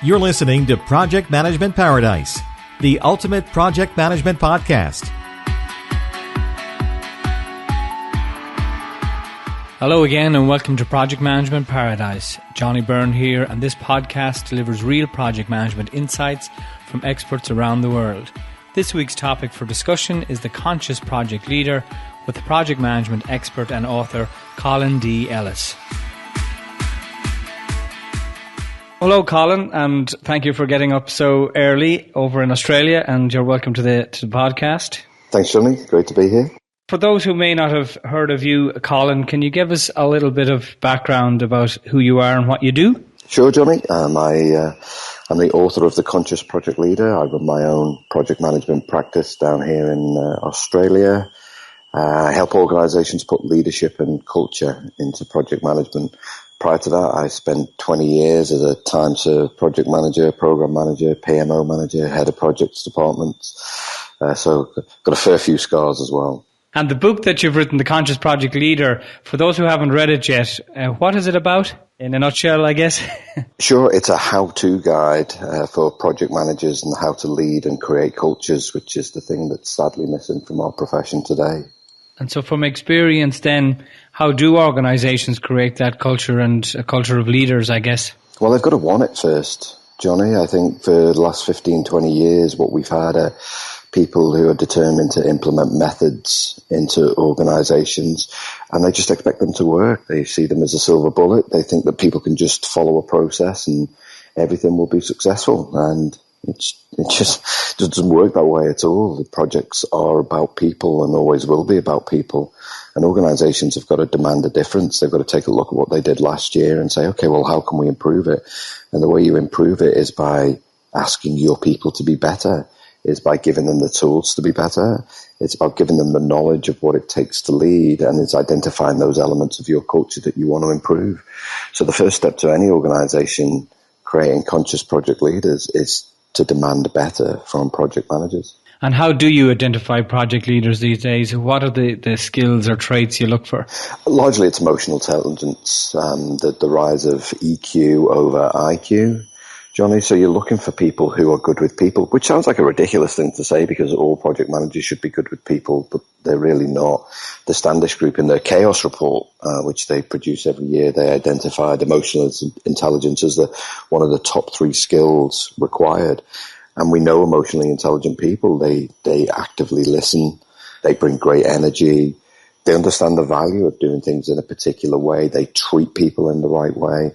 You're listening to Project Management Paradise, the ultimate project management podcast. Hello again and welcome to Project Management Paradise. Johnny Byrne here, and this podcast delivers real project management insights from experts around the world. This week's topic for discussion is the conscious project leader with project management expert and author Colin D Ellis. Hello, Colin, and thank you for getting up so early over in Australia, and you're welcome to the podcast. Thanks, Johnny. Great to be here. For those who may not have heard of you, Colin, can you give us a little bit of background about who you are and what you do? Sure, Johnny. I'm the author of The Conscious Project Leader. I run my own project management practice down here in Australia. I help organisations put leadership and culture into project management. Prior to that, I spent 20 years as a time-served project manager, program manager, PMO manager, head of projects departments. So got a fair few scars as well. And the book that you've written, The Conscious Project Leader, for those who haven't read it yet, what is it about? In a nutshell, I guess. Sure, it's a how-to guide for project managers and how to lead and create cultures, which is the thing that's sadly missing from our profession today. And so from experience then, how do organisations create that culture and a culture of leaders, I guess? Well, they've got to want it first, Johnny. I think for the last 15, 20 years, what we've had are people who are determined to implement methods into organisations, and they just expect them to work. They see them as a silver bullet. They think that people can just follow a process and everything will be successful. And it just doesn't work that way at all. The projects are about people and always will be about people. And organisations have got to demand a difference. They've got to take a look at what they did last year and say, okay, well, how can we improve it? And the way you improve it is by asking your people to be better, is by giving them the tools to be better. It's about giving them the knowledge of what it takes to lead, and it's identifying those elements of your culture that you want to improve. So the first step to any organisation creating conscious project leaders is to demand better from project managers. And how do you identify project leaders these days? What are the skills or traits you look for? Largely it's emotional intelligence, the rise of EQ over IQ, Johnny. So you're looking for people who are good with people, which sounds like a ridiculous thing to say because all project managers should be good with people, but they're really not. The Standish Group in their Chaos Report, which they produce every year, they identified emotional intelligence as one of the top 3 skills required. And we know emotionally intelligent people, they actively listen, they bring great energy, they understand the value of doing things in a particular way, they treat people in the right way.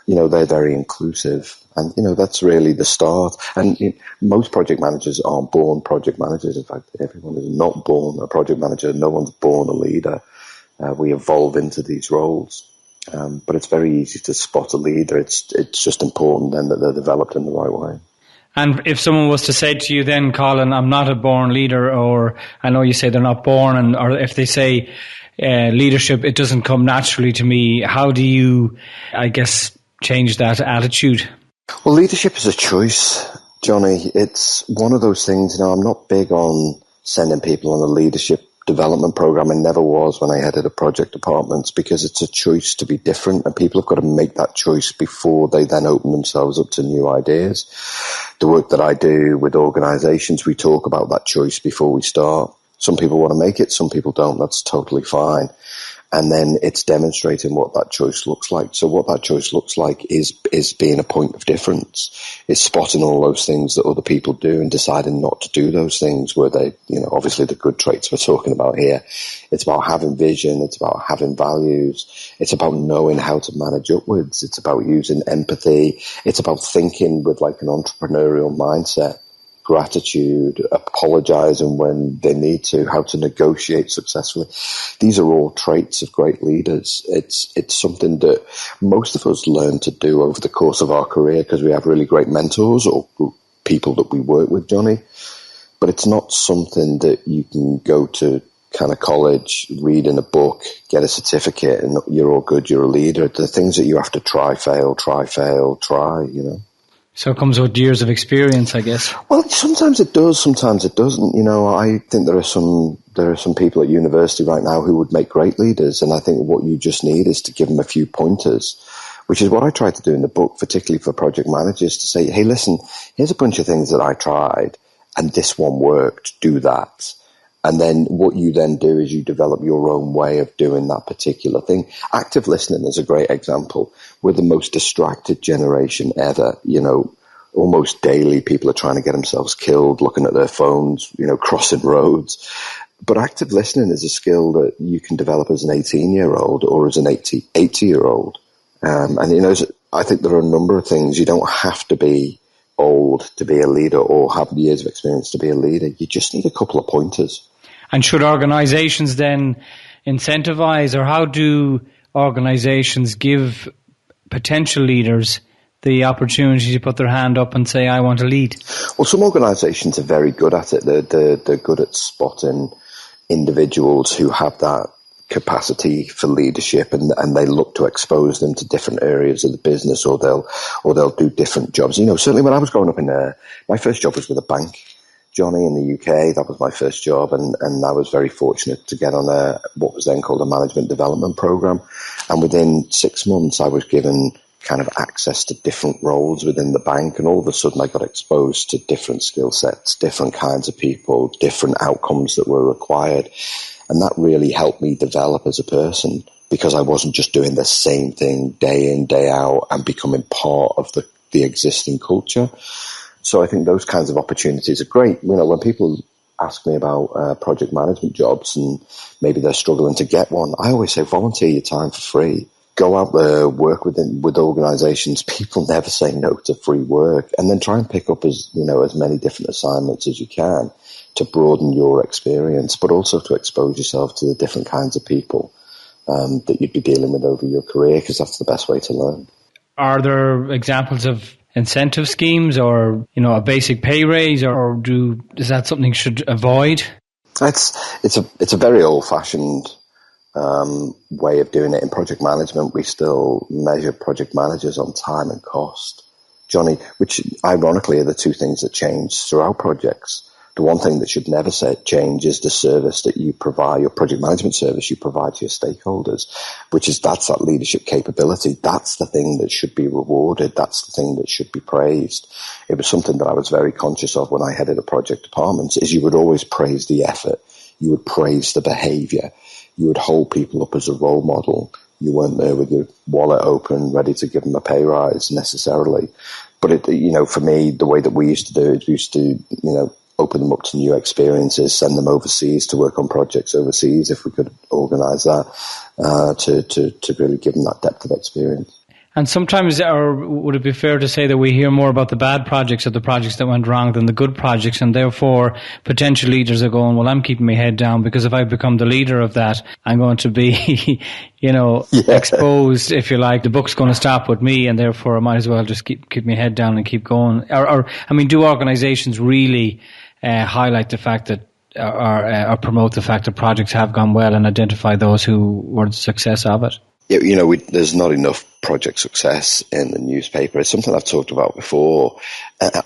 You know, they're very inclusive. And, you know, that's really the start. And most project managers aren't born project managers. In fact, everyone is not born a project manager. No one's born a leader. We evolve into these roles. But it's very easy to spot a leader. It's just important then that they're developed in the right way. And if someone was to say to you then, Colin, I'm not a born leader, or I know you say they're not born, or if they say leadership, it doesn't come naturally to me, how do you, I guess, change that attitude? Well, leadership is a choice, Johnny. It's one of those things, I'm not big on sending people on a leadership development program. I never was when I headed a project departments, because it's a choice to be different, and people have got to make that choice before they then open themselves up to new ideas. The work that I do with organisations, we talk about that choice before we start. Some people want to make it, some people don't. That's totally fine. And then it's demonstrating what that choice looks like. So what that choice looks like is being a point of difference. It's spotting all those things that other people do and deciding not to do those things where they, obviously the good traits we're talking about here. It's about having vision. It's about having values. It's about knowing how to manage upwards. It's about using empathy. It's about thinking with like an entrepreneurial mindset. Gratitude, apologizing when they need to, how to negotiate successfully. These are all traits of great leaders. It's something that most of us learn to do over the course of our career because we have really great mentors or people that we work with, Johnny. But it's not something that you can go to kind of college, read in a book, get a certificate, and you're all good, you're a leader. The things that you have to try, fail, try. So it comes with years of experience, I guess. Well, sometimes it does, sometimes it doesn't. I think there are some people at university right now who would make great leaders, and I think what you just need is to give them a few pointers. which is what I try to do in the book, particularly for project managers, to say, hey, listen, here's a bunch of things that I tried and this one worked, do that. And then what you then do is you develop your own way of doing that particular thing. Active listening is a great example. We're the most distracted generation ever. Almost daily people are trying to get themselves killed, looking at their phones, crossing roads. But active listening is a skill that you can develop as an 18-year-old or as an 80-year-old. I think there are a number of things. You don't have to be old to be a leader or have years of experience to be a leader. You just need a couple of pointers. And should organizations then incentivize, or how do organizations give potential leaders the opportunity to put their hand up and say, I want to lead? Well, some organizations are very good at it. They're good at spotting individuals who have that capacity for leadership, and they look to expose them to different areas of the business, or they'll do different jobs. Certainly when I was growing up my first job was with a bank, Johnny, in the UK. That was my first job, and I was very fortunate to get on what was then called a management development program. And within 6 months, I was given kind of access to different roles within the bank, and all of a sudden I got exposed to different skill sets, different kinds of people, different outcomes that were required. And that really helped me develop as a person, because I wasn't just doing the same thing day in, day out and becoming part of the existing culture. So I think those kinds of opportunities are great. When people ask me about project management jobs and maybe they're struggling to get one, I always say volunteer your time for free. Go out there, work with organizations. People never say no to free work, and then try and pick up as many different assignments as you can to broaden your experience, but also to expose yourself to the different kinds of people that you'd be dealing with over your career, because that's the best way to learn. Are there examples of incentive schemes, or a basic pay raise, or is that something you should avoid? It's a very old-fashioned way of doing it. In project management, we still measure project managers on time and cost, Johnny, which ironically are the two things that change throughout projects. The one thing that should never change is the service that you provide, your project management service you provide to your stakeholders, that's that leadership capability. That's the thing that should be rewarded. That's the thing that should be praised. It was something that I was very conscious of when I headed a project department, is you would always praise the effort. You would praise the behavior. You would hold people up as a role model. You weren't there with your wallet open, ready to give them a pay rise necessarily. But for me, the way that we used to do it, we used to, open them up to new experiences, send them overseas to work on projects overseas if we could organise that, to really give them that depth of experience. And sometimes, or would it be fair to say that we hear more about the bad projects or the projects that went wrong than the good projects, and therefore potential leaders are going, well, I'm keeping my head down, because if I become the leader of that, I'm going to be, exposed, if you like. The book's going to stop with me, and therefore I might as well just keep my head down and keep going. Do organizations really highlight the fact that, or promote the fact that projects have gone well and identify those who were the success of it? Yeah, there's not enough project success in the newspaper. It's something I've talked about before,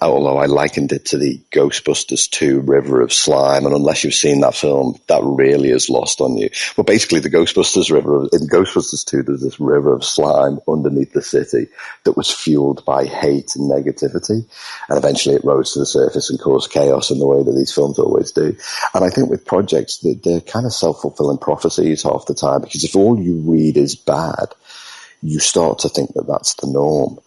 although I likened it to the Ghostbusters 2 River of Slime, and unless you've seen that film, that really is lost on you. Well, basically, the Ghostbusters in Ghostbusters 2, there's this river of slime underneath the city that was fueled by hate and negativity, and eventually it rose to the surface and caused chaos in the way that these films always do. And I think with projects, they're kind of self-fulfilling prophecies half the time, because if all you read is bad, you start to think that that's the norm.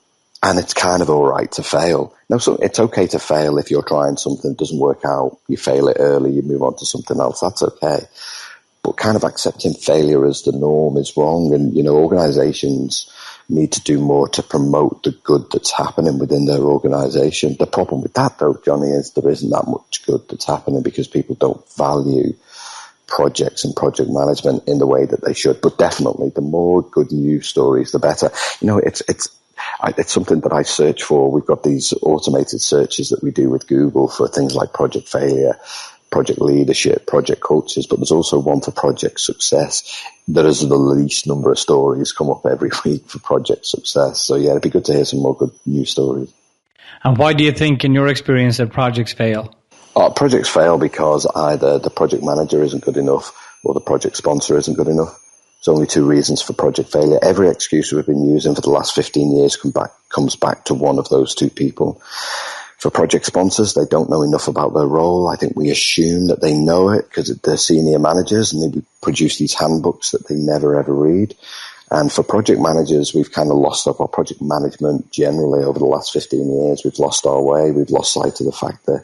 And it's kind of all right to fail. Now, so it's okay to fail if you're trying something, doesn't work out, you fail it early, you move on to something else, that's okay. But kind of accepting failure as the norm is wrong. And, organizations need to do more to promote the good that's happening within their organization. The problem with that, though, Johnny, is there isn't that much good that's happening because people don't value projects and project management in the way that they should. But definitely, the more good news stories, the better. It's something that I search for. We've got these automated searches that we do with Google for things like project failure, project leadership, project cultures, but there's also one for project success. There is the least number of stories come up every week for project success. So yeah, it'd be good to hear some more good news stories. And why do you think, in your experience, that projects fail? Projects fail because either the project manager isn't good enough or the project sponsor isn't good enough. There's only two reasons for project failure. Every excuse we've been using for the last 15 years comes back to one of those two people. For project sponsors, they don't know enough about their role. I think we assume that they know it because they're senior managers and they produce these handbooks that they never ever read. And for project managers, we've kind of lost our project management generally over the last 15 years. We've lost our way. We've lost sight of the fact that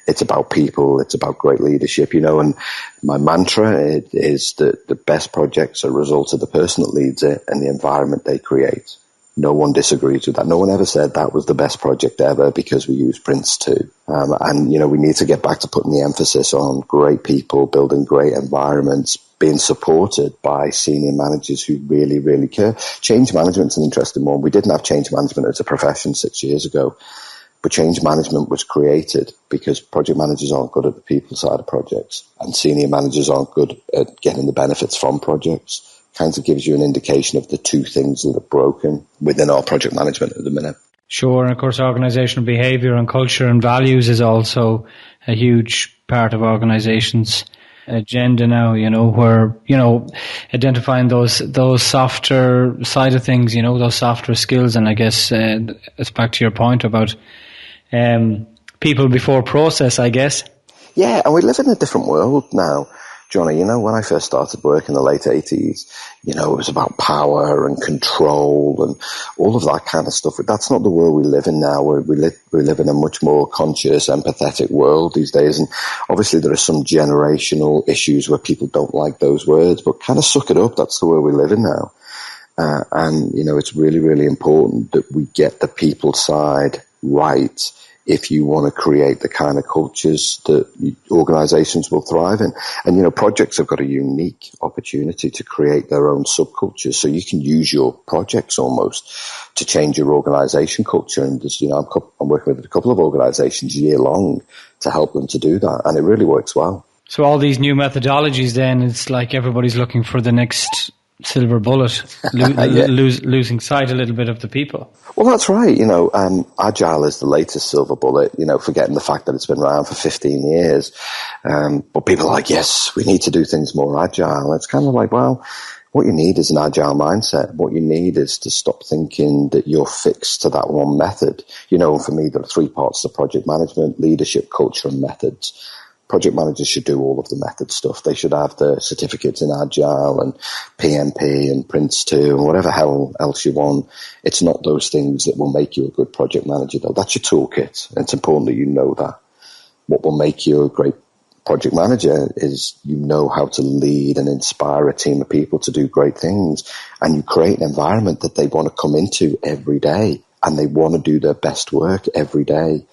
it's about people. It's about great leadership, and my mantra is that the best projects are a result of the person that leads it and the environment they create. No one disagrees with that. No one ever said that was the best project ever because we use Prince 2. And we need to get back to putting the emphasis on great people, building great environments, being supported by senior managers who really, really care. Change management's an interesting one. We didn't have change management as a profession 6 years ago, but change management was created because project managers aren't good at the people side of projects and senior managers aren't good at getting the benefits from projects. Kind of gives you an indication of the two things that are broken within our project management at the minute. Sure, and of course organizational behavior and culture and values is also a huge part of organizations' agenda now, where, identifying those softer side of things, those softer skills. And I guess it's back to your point about people before process, I guess. Yeah, and we live in a different world now. Johnny, when I first started work in the late 80s, it was about power and control and all of that kind of stuff. That's not the world we live in now. We live in a much more conscious, empathetic world these days. And obviously there are some generational issues where people don't like those words, but kind of suck it up. That's the world we live in now. And it's really, really important that we get the people side right if you want to create the kind of cultures that organizations will thrive in. And, projects have got a unique opportunity to create their own subcultures. So you can use your projects almost to change your organization culture. And there's, I'm working with a couple of organizations year long to help them to do that. And it really works well. So all these new methodologies then, it's like everybody's looking for the next silver bullet, losing sight a little bit of the people. Well, that's right. Agile is the latest silver bullet, forgetting the fact that it's been around for 15 years. But people are like, yes, we need to do things more agile. It's kind of like, well, what you need is an agile mindset. What you need is to stop thinking that you're fixed to that one method. For me, there are three parts to project management: leadership, culture, and methods. Project managers should do all of the method stuff. They should have the certificates in Agile and PMP and Prince 2 and whatever hell else you want. It's not those things that will make you a good project manager, though. That's your toolkit. And it's important that you know that. What will make you a great project manager is you know how to lead and inspire a team of people to do great things. And you create an environment that they want to come into every day and they want to do their best work every day.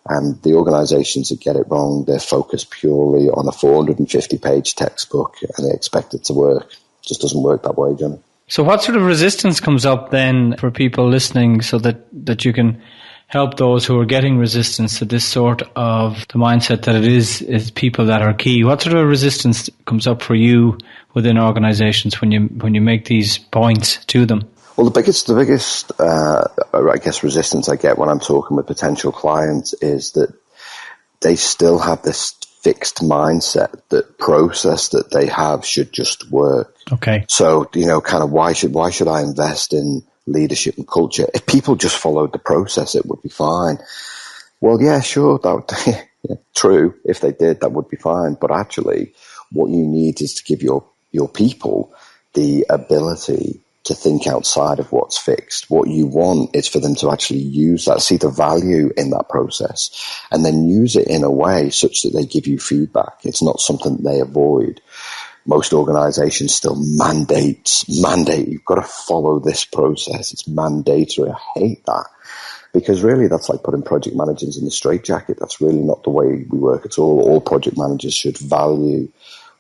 And the organizations that get it wrong, they're focused purely on a 450-page textbook and they expect it to work. It just doesn't work that way, Johnny. So what sort of resistance comes up then for people listening so that you can help those who are getting resistance to this sort of the mindset that it is people that are key? What sort of resistance comes up for you within organizations when you make these points to them? Well, the biggest, I guess, resistance I get when I'm talking with potential clients is that they still have this fixed mindset that process that they have should just work. Okay. So, kind of why should I invest in leadership and culture? If people just followed the process, it would be fine. Well, yeah, sure. True. If they did, that would be fine. But actually, what you need is to give your people the ability to think outside of what's fixed. What you want is for them to actually use that, see the value in that process, and then use it in a way such that they give you feedback. It's not something they avoid. Most organizations still mandate. You've got to follow this process. It's mandatory. I hate that. Because really that's like putting project managers in the straitjacket. That's really not the way we work at all. All project managers should value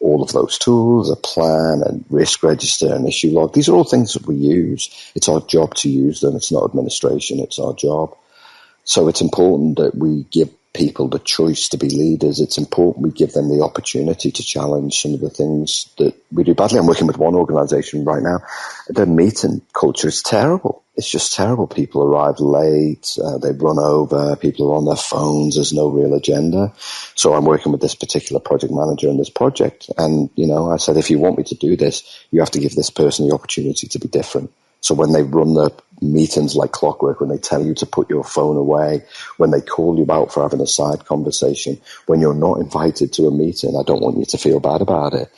all of those tools, a plan, and risk register, and issue log. These are all things that we use. It's our job to use them. It's not administration. It's our job. So it's important that we give people the choice to be leaders. It's important we give them the opportunity to challenge some of the things that we do badly. I'm working with one organisation right now. Their meeting culture is terrible. It's just terrible. People arrive late, they run over, people are on their phones, there's no real agenda. So I'm working with this particular project manager in this project. And, I said, if you want me to do this, you have to give this person the opportunity to be different. So when they run the meetings like clockwork, when they tell you to put your phone away, when they call you out for having a side conversation, when you're not invited to a meeting, I don't want you to feel bad about it.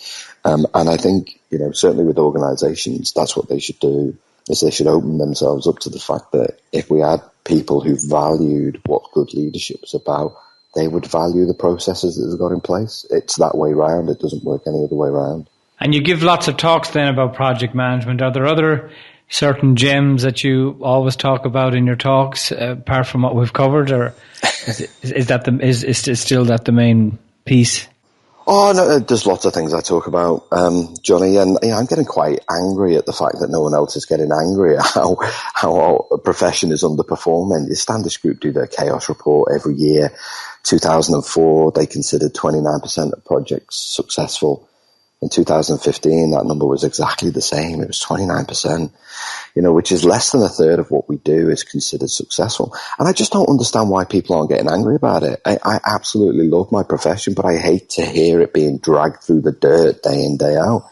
And I think, certainly with organizations, that's what they should do, is they should open themselves up to the fact that if we had people who valued what good leadership is about, they would value the processes that they've got in place. It's that way round. It doesn't work any other way around. And you give lots of talks then about project management. Are there other certain gems that you always talk about in your talks, apart from what we've covered, or is still that the main piece? Oh, no, there's lots of things I talk about, Johnny, and I'm getting quite angry at the fact that no one else is getting angry at how our profession is underperforming. The Standish Group do their chaos report every year. 2004, they considered 29% of projects successful. In 2015, that number was exactly the same. It was 29%, which is less than a third of what we do is considered successful. And I just don't understand why people aren't getting angry about it. I absolutely love my profession, but I hate to hear it being dragged through the dirt day in, day out.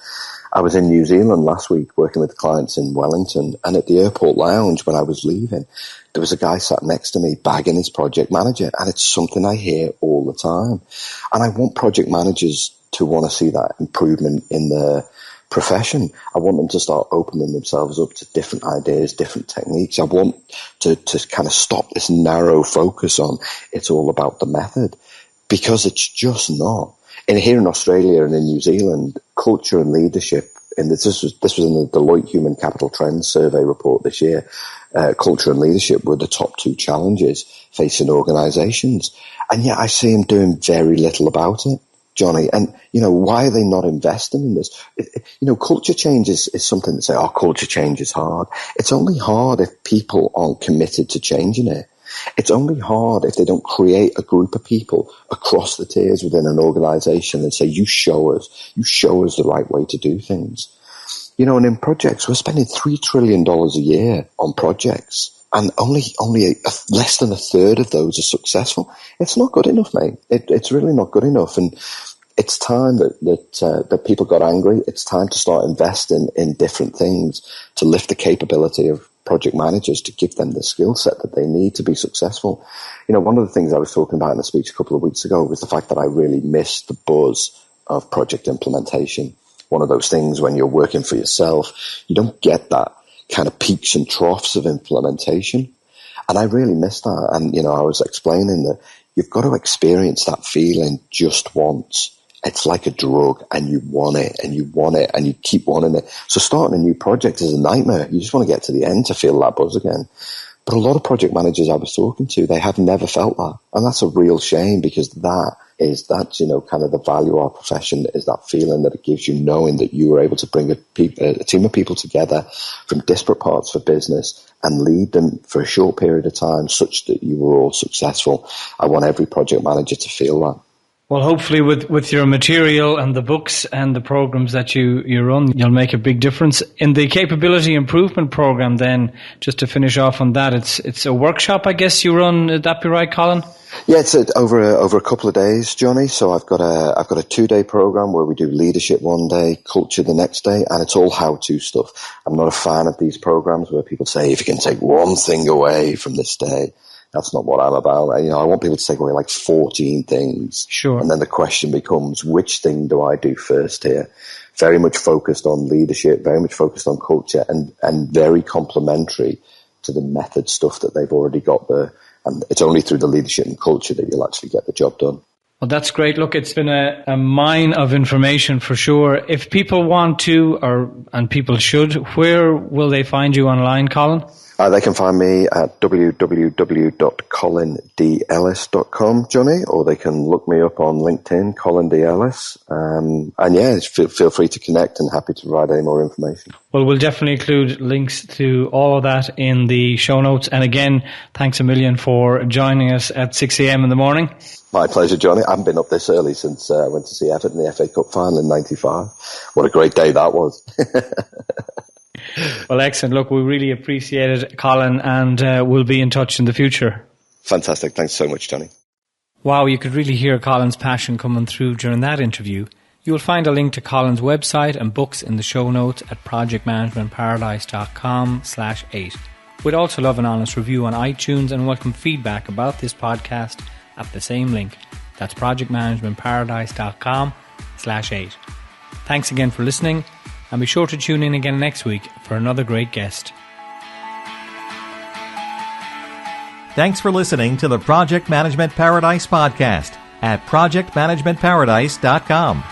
I was in New Zealand last week working with clients in Wellington, and at the airport lounge when I was leaving, there was a guy sat next to me bagging his project manager, and it's something I hear all the time. And I want project managers to want to see that improvement in their profession. I want them to start opening themselves up to different ideas, different techniques. I want to kind of stop this narrow focus on it's all about the method, because it's just not. And here in Australia and in New Zealand, culture and leadership, and this was in the Deloitte Human Capital Trends Survey report this year, culture and leadership were the top two challenges facing organisations. And yet I see them doing very little about it, Johnny. And, why are they not investing in this? Culture change is something that say, culture change is hard. It's only hard if people aren't committed to changing it. It's only hard if they don't create a group of people across the tiers within an organisation and say, you show us the right way to do things. And in projects, we're spending $3 trillion a year on projects. And only less than a third of those are successful. It's not good enough, mate. It's really not good enough. And it's time that people got angry. It's time to start investing in different things to lift the capability of project managers, to give them the skill set that they need to be successful. One of the things I was talking about in a speech a couple of weeks ago was the fact that I really miss the buzz of project implementation. One of those things when you're working for yourself, you don't get that kind of peaks and troughs of implementation. And I really miss that. And, I was explaining that you've got to experience that feeling just once. It's like a drug, and you want it and you want it and you keep wanting it. So starting a new project is a nightmare. You just want to get to the end to feel that buzz again. But a lot of project managers I was talking to, they have never felt that. And that's a real shame, because that's kind of the value of our profession, is that feeling that it gives you, knowing that you were able to bring a team of people together from disparate parts of business and lead them for a short period of time such that you were all successful. I want every project manager to feel that. Well, hopefully with your material and the books and the programs that you run, you'll make a big difference. In the capability improvement program then, just to finish off on that, it's a workshop, I guess, you run. Would that be right, Colin? Yeah, it's over a couple of days, Johnny. So I've got a 2-day program where we do leadership one day, culture the next day, and it's all how-to stuff. I'm not a fan of these programs where people say, if you can take one thing away from this day. That's not what I'm about. I want people to take away like 14 things. Sure. And then the question becomes, which thing do I do first here? Very much focused on leadership, very much focused on culture, and very complementary to the method stuff that they've already got there. And it's only through the leadership and culture that you'll actually get the job done. Well, that's great. Look, it's been a mine of information for sure. If people want to, and people should, where will they find you online, Colin? They can find me at www.colindellis.com, Johnny, or they can look me up on LinkedIn, Colin D Ellis. And yeah, feel free to connect and happy to provide any more information. Well, we'll definitely include links to all of that in the show notes. And again, thanks a million for joining us at 6 a.m. in the morning. My pleasure, Johnny. I haven't been up this early since I went to see Everton in the FA Cup final in '95. What a great day that was. Well, excellent. Look, we really appreciate it, Colin, and we'll be in touch in the future. Fantastic. Thanks so much, Johnny. Wow, you could really hear Colin's passion coming through during that interview. You will find a link to Colin's website and books in the show notes at projectmanagementparadise.com/8. We'd also love an honest review on iTunes and welcome feedback about this podcast at the same link. That's projectmanagementparadise.com/8. Thanks again for listening, and be sure to tune in again next week for another great guest. Thanks for listening to the Project Management Paradise podcast at projectmanagementparadise.com.